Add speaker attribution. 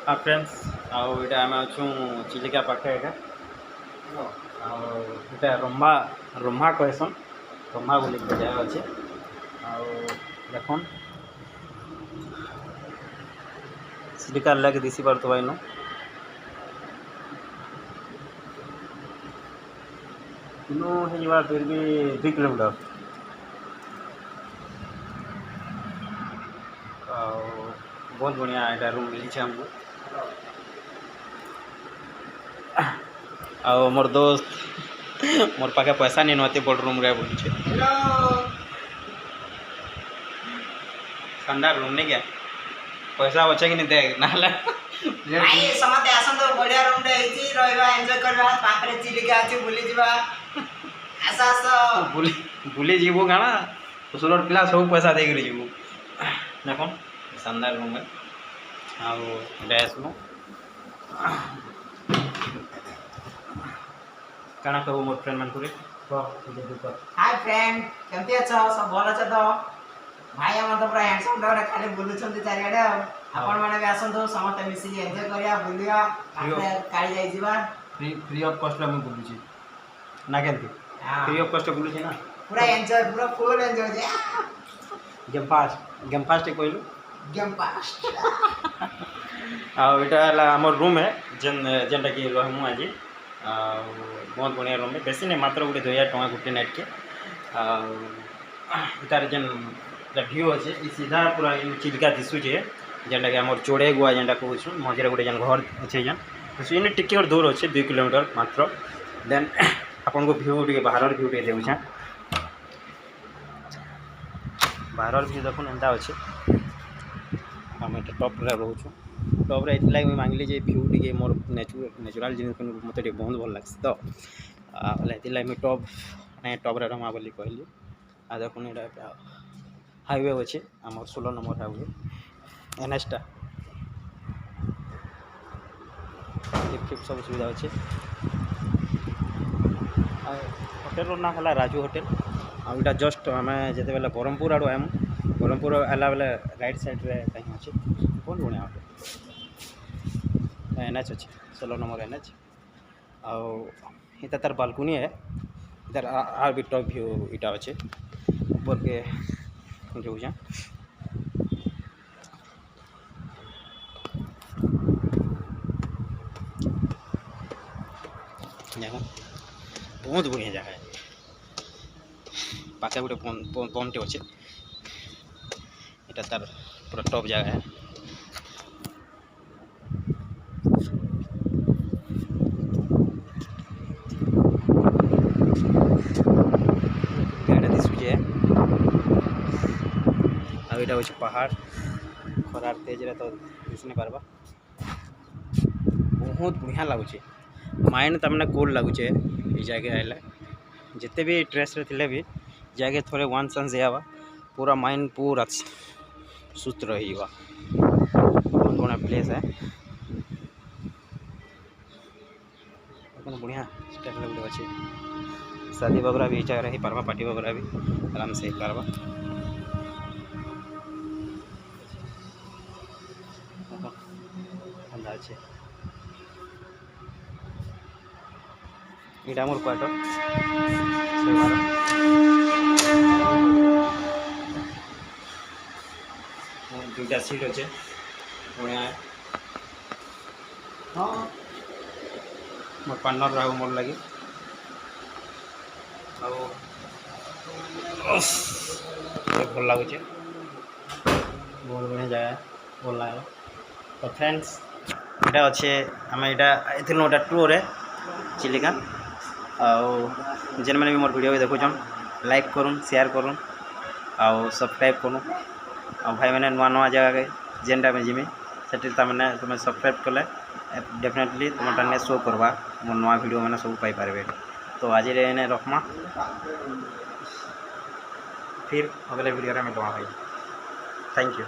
Speaker 1: हाँ फ्रेंड्स आउ इटा आम अच्छू चिलिका पाखे एटा आटा रंभा रंभा कहसन रंभा बोली जगह अच्छे देखन चिलिका लगे दिशी पार्थ इन इनू हो फिर भी 2 किलोमीटर बहुत बढ़िया यहाँ रूम मिली हमको आ मोर दोस्त मोर पाखे पैसा नहीं नती बड़ रूम रे बोल ठंडा रूम नहीं क्या पैसा अच्छे कि नहीं देख ना
Speaker 2: नहीं समते आसन तो बढ़िया रूम रे इजी रहबा एन्जॉय करबा पाखरे चिलिका अछि बुली जीवा आसा आसा
Speaker 1: बुली जीवो गाना सुरर पिला सब पैसा दे गरी जीवो देखो शानदार रूम है आउ डैश नो काना कहू मोर फ्रेंड मान करे
Speaker 2: हाय फ्रेंड केमती अछो सब भल अछ तो भाई हम तो पूरा हैंडसम डोरे खाली बुलु छंती चारियाडे आपण माने भी आसंतो समते मिसी एन्जॉय करिया बुलिया आपने काई जाई जीवा
Speaker 1: फ्री ऑफ कॉस्ट में बुलु छी ना केमती फ्री ऑफ कॉस्ट बुलु छी ना
Speaker 2: पूरा एन्जॉय पूरा फुल एन्जॉय जे
Speaker 1: गेम फास्ट कहलु
Speaker 2: गेम फास्ट
Speaker 1: आ एटा हमर रूम है जेनटा कि रहमु आज बहुत बढ़िया रूम है बेसी नहीं मात्र गोटे 2000 टका गोटे नाइट के तार जेन व्यू अच्छे सीधा पूरा चिलिका दिशुचे जेनटा कि आमर चोड़े गुआ जेनटा कहूँ मझे गोटे जेन घर अच्छे जेन तो इन टिके दूर अच्छे 2 किलोमीटर मात्र देन आपन को व्यू टे बाहर व्यू टे देउछा बाहर व्यू देखुन एंता अच्छे आम टॉप रे रोचु टॉप रे इतला मुझे मांगली जे व्यू टे मोर नेचुरल जिनिस मत बहुत भल लगे तो ये मुझे टॉप रे रमा बोली कहली आ देखुन यहाँ हाईवे अच्छे आम 16 नंबर हाईवे एनएचटा लिफ्ट सब सुविधा अच्छे होटेल ना है राजू होटेल आईटा जस्ट आम जिते बेले ब्रह्मपुर आड़ आम ब्रह्मपुर आला बेले राइट साइड रे कहीं अच्छे बहुत बढ़िया होटेल एनएच अच्छे 16 नंबर एनएच आर तार बालकनी है इधर आर भी टॉप व्यू इटा अच्छे ऊपर के जो देखो बहुत बढ़िया जगह है पाखे गोटे पम्पटे अच्छे यहाँ तार पूरा टॉप जगह है आईटा हूँ पहाड़ खरार तेज रे तो दिस नहीं पार्बा बहुत बढ़िया लगुचे माइंड तमने कूल लगुचे ये जगह आइले जिते भी स्ट्रेस रे थिले भी जगह थोड़े वन चांस जावा पूरा माइंड पूरा सुस्त रहीबा बहुत बढ़िया प्लेस है बढ़िया स्टेप लेवल अच्छे शादी वगैरह भी जगह रही पार्बा पार्टी वगैरह भी आराम से पार्बा अच्छे इटा मोर क्वार्टर दुटा सीट अच्छे बढ़िया है हाँ मोर पार्टनर रहा मोर लगे भल लगुचे बहुत बढ़िया जगह भल लगे तो फ्रेंड्स इटा अच्छे आम यहाँ गोटे टूर है चिलिका जेन मैंने भी मोर वीडियो भी देखुन लाइक करूँ शेयर करूँ आउ सब्सक्राइब करूँ आ भाई मैंने नुआ नुआ जगह के जेनटा में जिमी से तुम सब्सक्राइब कले डेफिनेटली तुम शो करवा मोर नुआ वीडियो मैंने सब पाइपर तो आज रखमा फिर अगले वीडियो में मिलवा भाई थैंक यू।